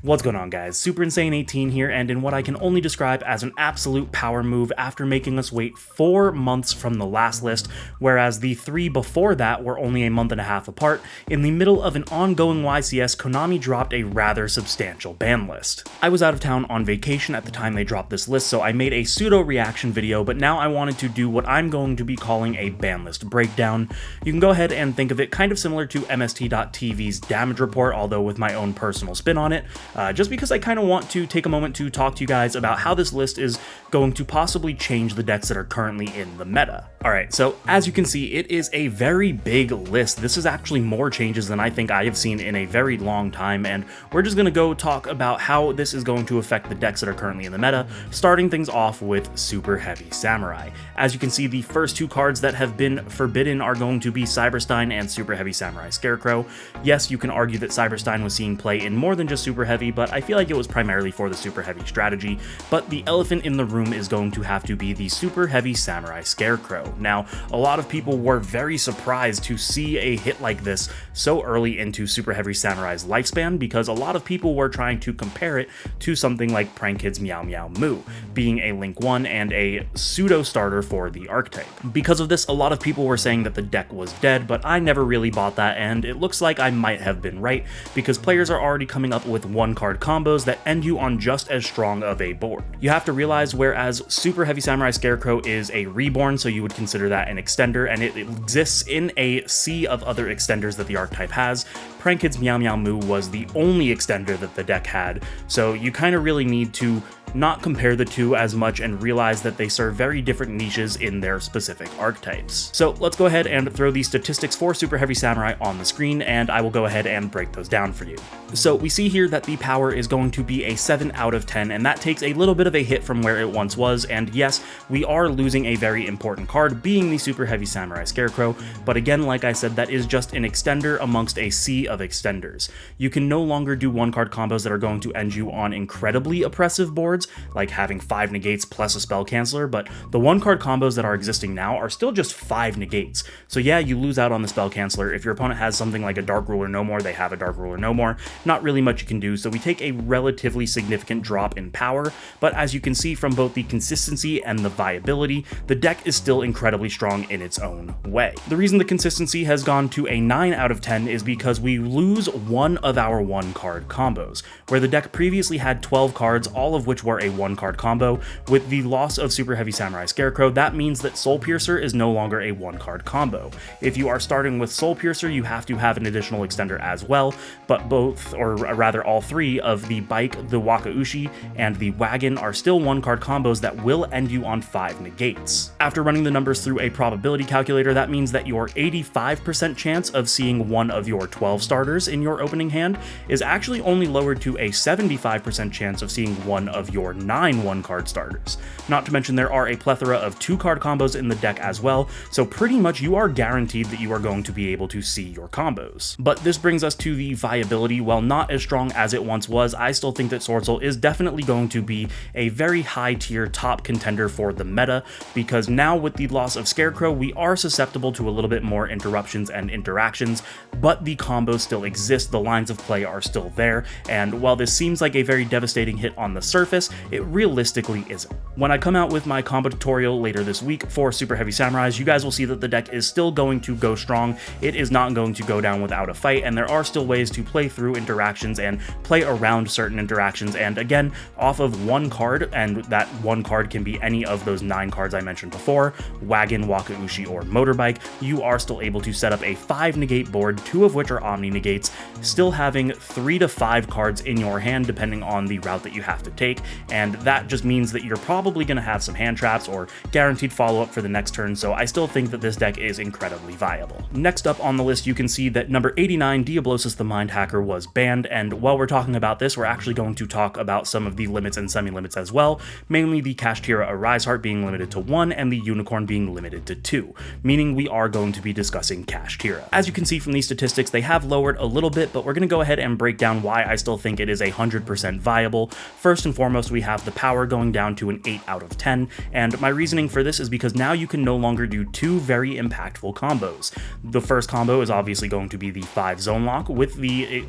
What's going on, guys? Super Insane 18 here, and in what I can only describe as an absolute power move after making us wait 4 months from the last list, whereas the 3 before that were only a month and a half apart, in the middle of an ongoing YCS, Konami dropped a rather substantial ban list. I was out of town on vacation at the time they dropped this list, so I made a pseudo reaction video, but now I wanted to do what I'm going to be calling a ban list breakdown. You can go ahead and think of it kind of similar to MST.TV's damage report, although with my own personal spin on it. Just because I kind of want to take a moment to talk to you guys about how this list is going to possibly change the decks that are currently in the meta. Alright, so as you can see, it is a very big list. This is actually more changes than I think I have seen in a very long time, and we're just going to go talk about how this is going to affect the decks that are currently in the meta, starting things off with Super Heavy Samurai. As you can see, the first 2 cards that have been forbidden are going to be Cyber-Stein and Super Heavy Samurai Scarecrow. Yes, you can argue that Cyber-Stein was seeing play in more than just Super Heavy, but I feel like it was primarily for the Super Heavy strategy, but the elephant in the room is going to have to be the Super Heavy Samurai Scarecrow. Now, a lot of people were very surprised to see a hit like this so early into Super Heavy Samurai's lifespan, because a lot of people were trying to compare it to something like Prank Kid's Meow Meow Moo, being a Link 1 and a pseudo starter for the archetype. Because of this, a lot of people were saying that the deck was dead, but I never really bought that, and it looks like I might have been right, because players are already coming up with 1-card combos that end you on just as strong of a board. You have to realize, whereas Super Heavy Samurai Scarecrow is a reborn, so you would consider that an extender, and it exists in a sea of other extenders that the archetype has, Prank Kid's Meow Meow Moo was the only extender that the deck had, so you kind of really need to not compare the two as much and realize that they serve very different niches in their specific archetypes. So let's go ahead and throw these statistics for Super Heavy Samurai on the screen, and I will go ahead and break those down for you. So we see here that the power is going to be a 7 out of 10, and that takes a little bit of a hit from where it once was, and yes, we are losing a very important card, being the Super Heavy Samurai Scarecrow, but again, like I said, that is just an extender amongst a sea of extenders. You can no longer do 1-card combos that are going to end you on incredibly oppressive boards, like having 5 negates plus a spell canceller, but the 1-card combos that are existing now are still just 5 negates. So yeah, you lose out on the spell canceller. If your opponent has something like a Dark Ruler No More, they have a Dark Ruler No More. Not really much you can do, so we take a relatively significant drop in power, but as you can see from both the consistency and the viability, the deck is still incredibly strong in its own way. The reason the consistency has gone to a 9 out of 10 is because we lose one of our 1-card combos, where the deck previously had 12 cards, all of which were a 1-card combo. With the loss of Super Heavy Samurai Scarecrow, that means that Soul Piercer is no longer a 1-card combo. If you are starting with Soul Piercer, you have to have an additional extender as well, but both, or rather all 3 of the Bike, the Wakaushi, and the Wagon are still 1-card combos that will end you on 5 negates. After running the numbers through a probability calculator, that means that your 85% chance of seeing one of your 12 starters in your opening hand is actually only lowered to a 75% chance of seeing one of your 9 1-card starters. Not to mention there are a plethora of 2-card combos in the deck as well, so pretty much you are guaranteed that you are going to be able to see your combos. But this brings us to the viability. While not as strong as it once was, I still think that Sword Soul is definitely going to be a very high tier top contender for the meta, because now with the loss of Scarecrow, we are susceptible to a little bit more interruptions and interactions, but the combos still exist, the lines of play are still there, and while this seems like a very devastating hit on the surface, it realistically isn't. When I come out with my combo tutorial later this week for Super Heavy Samurais, you guys will see that the deck is still going to go strong. It is not going to go down without a fight, and there are still ways to play through interactions and play around certain interactions, and again, off of 1 card, and that 1 card can be any of those 9 cards I mentioned before, Wagon, Wakaushi, or Motorbike, you are still able to set up a 5 negate board, 2 of which are Omni negates, still having 3 to 5 cards in your hand depending on the route that you have to take, and that just means that you're probably going to have some hand traps or guaranteed follow-up for the next turn, so I still think that this deck is incredibly viable. Next up on the list, you can see that number 89, Diablosis the Mind Hacker, was banned, and while we're talking about this, we're actually going to talk about some of the limits and semi-limits as well, mainly the Kashtira Arise Heart being limited to 1 and the Unicorn being limited to 2, meaning we are going to be discussing Kashtira. As you can see from these statistics, they have lowered a little bit, but we're going to go ahead and break down why I still think it is 100% viable. First and foremost, we have the power going down to an 8 out of 10, and my reasoning for this is because now you can no longer do two very impactful combos. The first combo is obviously going to be the 5 zone lock with the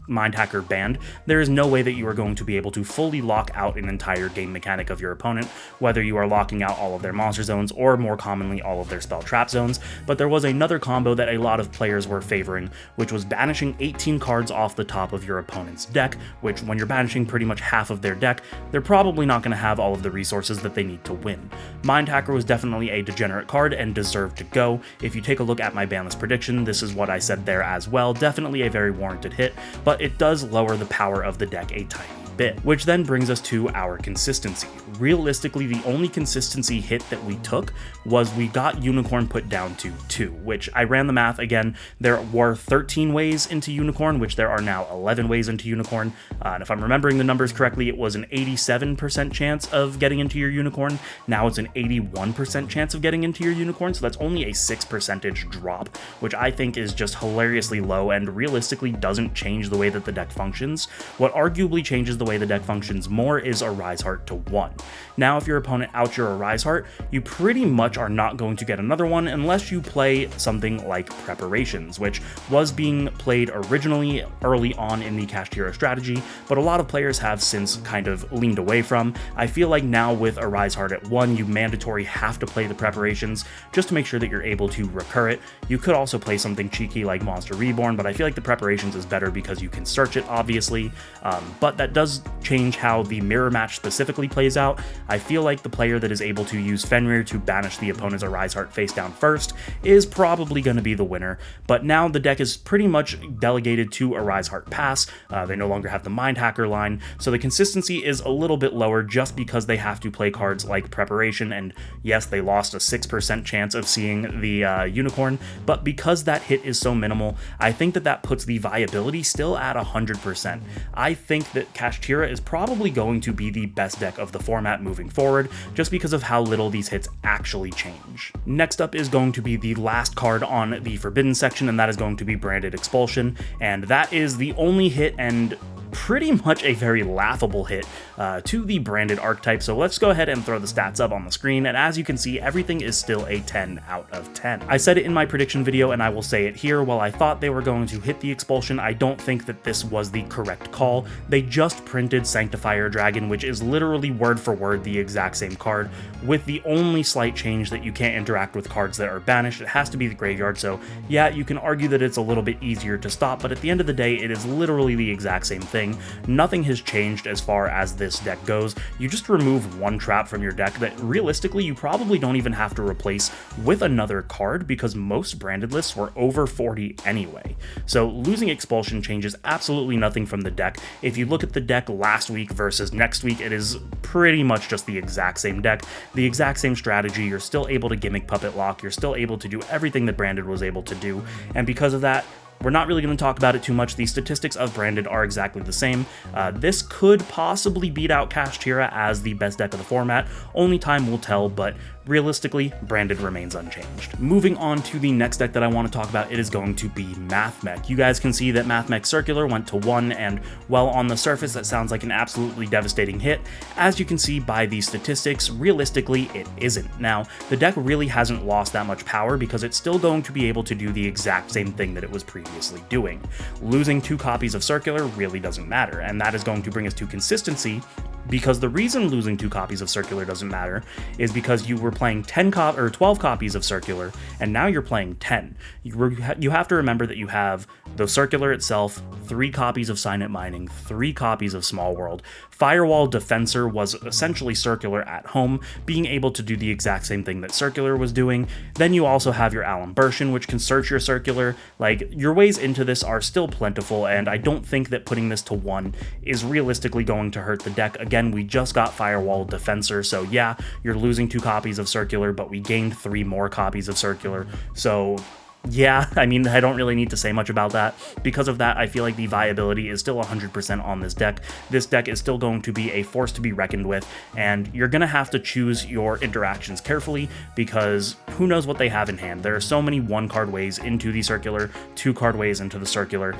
Mind Hacker band. There is no way that you are going to be able to fully lock out an entire game mechanic of your opponent, whether you are locking out all of their monster zones or more commonly all of their spell trap zones. But there was another combo that a lot of players were favoring, which was banishing 18 cards off the top of your opponent's deck, which when you're banishing pretty much half of their deck, they're probably not going to have all of the resources that they need to win. Mind Hacker was definitely a degenerate card and deserved to go. If you take a look at my banlist prediction, this is what I said there as well. Definitely a very warranted hit, but it does lower the power of the deck a tiny bit, which then brings us to our consistency. Realistically, the only consistency hit that we took was we got Unicorn put down to 2, which I ran the math again. There were 13 ways into Unicorn, which there are now 11 ways into Unicorn. And if I'm remembering the numbers correctly, it was an 87% chance of getting into your Unicorn. Now it's an 81% chance of getting into your Unicorn, so that's only a 6% drop, which I think is just hilariously low and realistically doesn't change the way that the deck functions. What arguably changes the way the deck functions more is Arise Heart to 1. Now, if your opponent outs your Arise Heart, you pretty much are not going to get another one unless you play something like Preparations, which was being played originally early on in the Kashtira strategy, but a lot of players have since kind of leaned away from. I feel like now with Arise Heart at 1, you mandatory have to play the Preparations just to make sure that you're able to recur it. You could also play something cheeky like Monster Reborn, but I feel like the Preparations is better because you can search it, obviously, but that does change how the mirror match specifically plays out. I feel like the player that is able to use Fenrir to banish the opponent's Arise Heart face down first is probably going to be the winner, but now the deck is pretty much delegated to Arise Heart Pass. They no longer have the Mind Hacker line, so the consistency is a little bit lower just because they have to play cards like Preparation, and yes, they lost a 6% chance of seeing the Unicorn, but because that hit is so minimal, I think that that puts the viability still at 100%. I think that Kashtira is probably going to be the best deck of the format moving forward, just because of how little these hits actually change. Next up is going to be the last card on the Forbidden section, and that is going to be Branded Expulsion, and that is the only hit and pretty much a very laughable hit to the branded archetype. So let's go ahead and throw the stats up on the screen, and as you can see, everything is still a 10 out of 10. I said it in my prediction video and I will say it here. While I thought they were going to hit the expulsion, I don't think that this was the correct call. They just printed Sanctifier Dragon, which is literally word for word the exact same card, with the only slight change that you can't interact with cards that are banished. It has to be the graveyard, so yeah, you can argue that it's a little bit easier to stop, but at the end of the day, it is literally the exact same thing. Nothing has changed as far as this deck goes. You just remove one trap from your deck that realistically you probably don't even have to replace with another card, because most branded lists were over 40 anyway. So losing Expulsion changes absolutely nothing from the deck. If you look at the deck last week versus next week, it is pretty much just the exact same deck, the exact same strategy. You're still able to gimmick Puppet Lock, you're still able to do everything that Branded was able to do, and because of that, we're not really going to talk about it too much. The statistics of Branded are exactly the same. This could possibly beat out Kashtira as the best deck of the format. Only time will tell, but realistically, Branded remains unchanged. Moving on to the next deck that I want to talk about, it is going to be Mathmech. You guys can see that Mathmech Circular went to 1, and while on the surface that sounds like an absolutely devastating hit, as you can see by the statistics, realistically it isn't. Now, the deck really hasn't lost that much power because it's still going to be able to do the exact same thing that it was previously doing. Losing 2 copies of Circular really doesn't matter, and that is going to bring us to consistency, because the reason losing 2 copies of Circular doesn't matter is because you were playing 12 copies of Circular, and now you're playing 10. You have to remember that you have the Circular itself, 3 copies of Signet Mining, 3 copies of Small World. Firewall Defensor was essentially Circular at home, being able to do the exact same thing that Circular was doing. Then you also have your Alimbertion, which can search your Circular. Like, your ways into this are still plentiful, and I don't think that putting this to 1 is realistically going to hurt the deck. Again, we just got Firewall Defensor, so yeah, you're losing 2 copies of Circular, but we gained 3 more copies of Circular, so Yeah, I mean, I don't really need to say much about that. Because of that, I feel like the viability is still 100% on this deck. This deck is still going to be a force to be reckoned with, and you're going to have to choose your interactions carefully because who knows what they have in hand. There are so many 1-card ways into the circular, 2-card ways into the circular.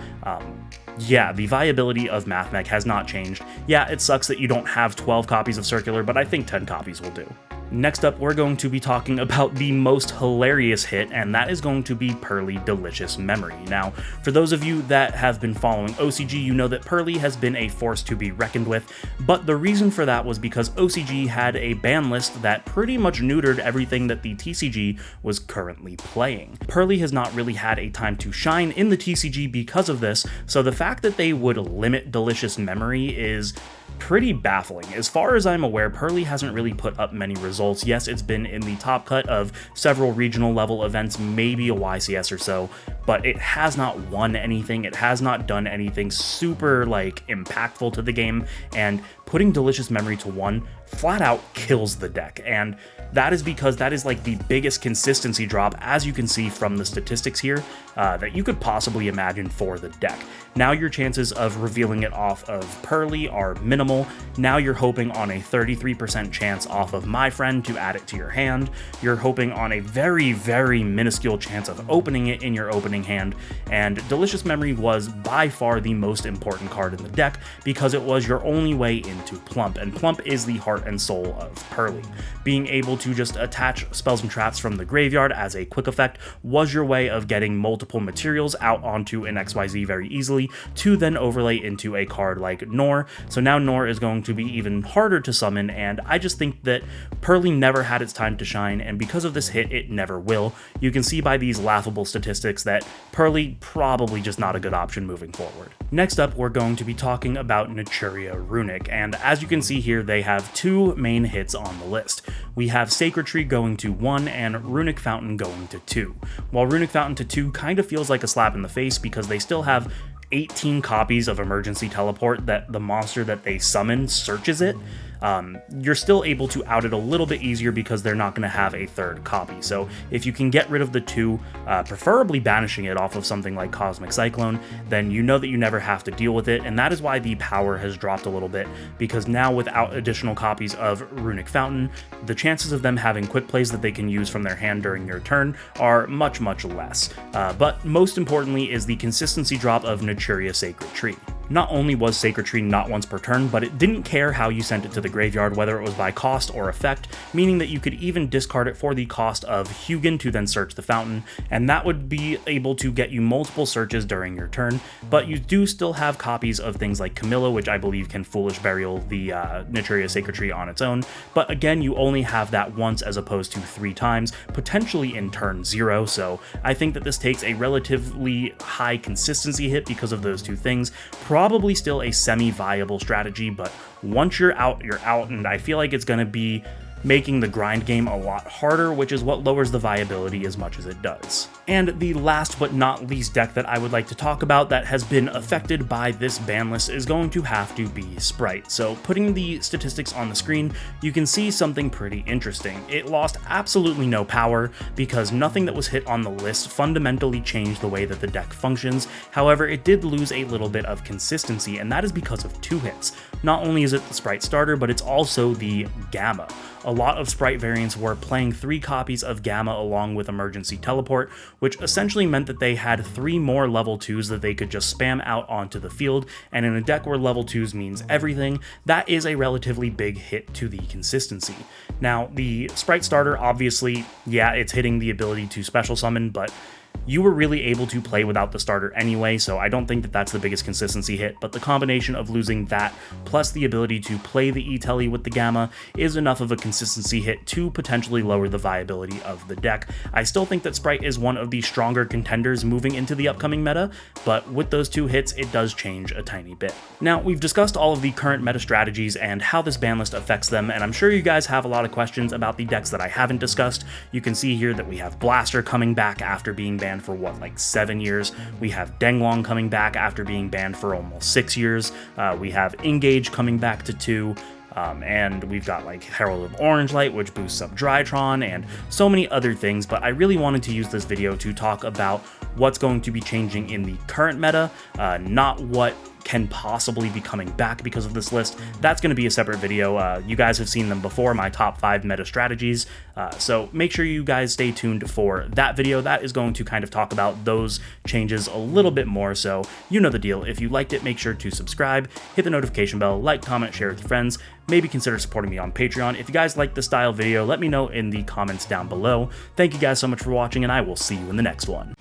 Yeah, the viability of MathMech has not changed. Yeah, it sucks that you don't have 12 copies of circular, but I think 10 copies will do. Next up, we're going to be talking about the most hilarious hit, and that is going to be Pearly Delicious Memory. Now, for those of you that have been following OCG, you know that Pearly has been a force to be reckoned with, but the reason for that was because OCG had a ban list that pretty much neutered everything that the TCG was currently playing. Pearly has not really had a time to shine in the TCG because of this, so the fact that they would limit Delicious Memory is pretty baffling. As far as I'm aware, Pearly hasn't really put up many results. Yes, it's been in the top cut of several regional level events, maybe a YCS or so, but it has not won anything. It has not done anything super impactful to the game, and putting Delicious Memory to 1 flat out kills the deck, and that is because that is the biggest consistency drop, as you can see from the statistics here, that you could possibly imagine for the deck. Now your chances of revealing it off of Pearly are minimal. Now you're hoping on a 33% chance off of My Friend to add it to your hand. You're hoping on a very, very minuscule chance of opening it in your opening hand, and Delicious Memory was by far the most important card in the deck because it was your only way into Plump, and Plump is the heart and soul of Pearly. Being able to just attach spells and traps from the graveyard as a quick effect was your way of getting multiple materials out onto an XYZ very easily to then overlay into a card like Nor. So now Nor is going to be even harder to summon, and I just think that Pearly never had its time to shine, and because of this hit, it never will. You can see by these laughable statistics that Pearly probably just not a good option moving forward. Next up, we're going to be talking about Naturia Runic, and as you can see here, they have 2 main hits on the list. We have Sacred Tree going to 1 and Runic Fountain going to 2. While Runic Fountain to 2 kind of feels like a slap in the face because they still have 18 copies of Emergency Teleport that the monster that they summon searches it, you're still able to out it a little bit easier because they're not going to have a 3rd copy. So if you can get rid of the 2, preferably banishing it off of something like Cosmic Cyclone, then you know that you never have to deal with it, and that is why the power has dropped a little bit, because now without additional copies of Runic Fountain, the chances of them having quick plays that they can use from their hand during your turn are much, much less. But most importantly is the consistency drop of Naturia Sacred Tree. Not only was Sacred Tree not once per turn, but it didn't care how you sent it to the graveyard, whether it was by cost or effect, meaning that you could even discard it for the cost of Hugin to then search the fountain, and that would be able to get you multiple searches during your turn, but you do still have copies of things like Camilla, which I believe can Foolish Burial the Naturia Sacred Tree on its own, but again, you only have that once as opposed to 3 times, potentially in turn 0, so I think that this takes a relatively high consistency hit because of those 2 things. Probably still a semi-viable strategy, but once you're out, and I feel like it's going to be making the grind game a lot harder, which is what lowers the viability as much as it does. And the last but not least deck that I would like to talk about that has been affected by this ban list is going to have to be Sprite. So putting the statistics on the screen, you can see something pretty interesting. It lost absolutely no power because nothing that was hit on the list fundamentally changed the way that the deck functions. However, it did lose a little bit of consistency, and that is because of 2 hits. Not only is it the Sprite starter, but it's also the Gamma. A lot of Sprite variants were playing 3 copies of Gamma along with Emergency Teleport, which essentially meant that they had 3 more level 2s that they could just spam out onto the field, and in a deck where level 2s means everything, that is a relatively big hit to the consistency. Now, the Sprite starter, obviously, yeah, it's hitting the ability to special summon, but you were really able to play without the starter anyway, so I don't think that that's the biggest consistency hit, but the combination of losing that plus the ability to play the E-Telly with the Gamma is enough of a consistency hit to potentially lower the viability of the deck. I still think that Sprite is one of the stronger contenders moving into the upcoming meta, but with those 2 hits, it does change a tiny bit. Now, we've discussed all of the current meta strategies and how this ban list affects them, and I'm sure you guys have a lot of questions about the decks that I haven't discussed. You can see here that we have Blaster coming back after being banned for 7 years. We have Denglong coming back after being banned for almost 6 years. We have Engage coming back to 2. and we've got like Herald of Orange Light, which boosts up Drytron, and so many other things, but I really wanted to use this video to talk about what's going to be changing in the current meta, not what can possibly be coming back because of this list. That's going to be a separate video. You guys have seen them before, my top 5 meta strategies, so make sure you guys stay tuned for that video. That is going to kind of talk about those changes a little bit more, so you know the deal. If you liked it, make sure to subscribe, hit the notification bell, like, comment, share with your friends, maybe consider supporting me on Patreon. If you guys like this style video, let me know in the comments down below. Thank you guys so much for watching, and I will see you in the next one.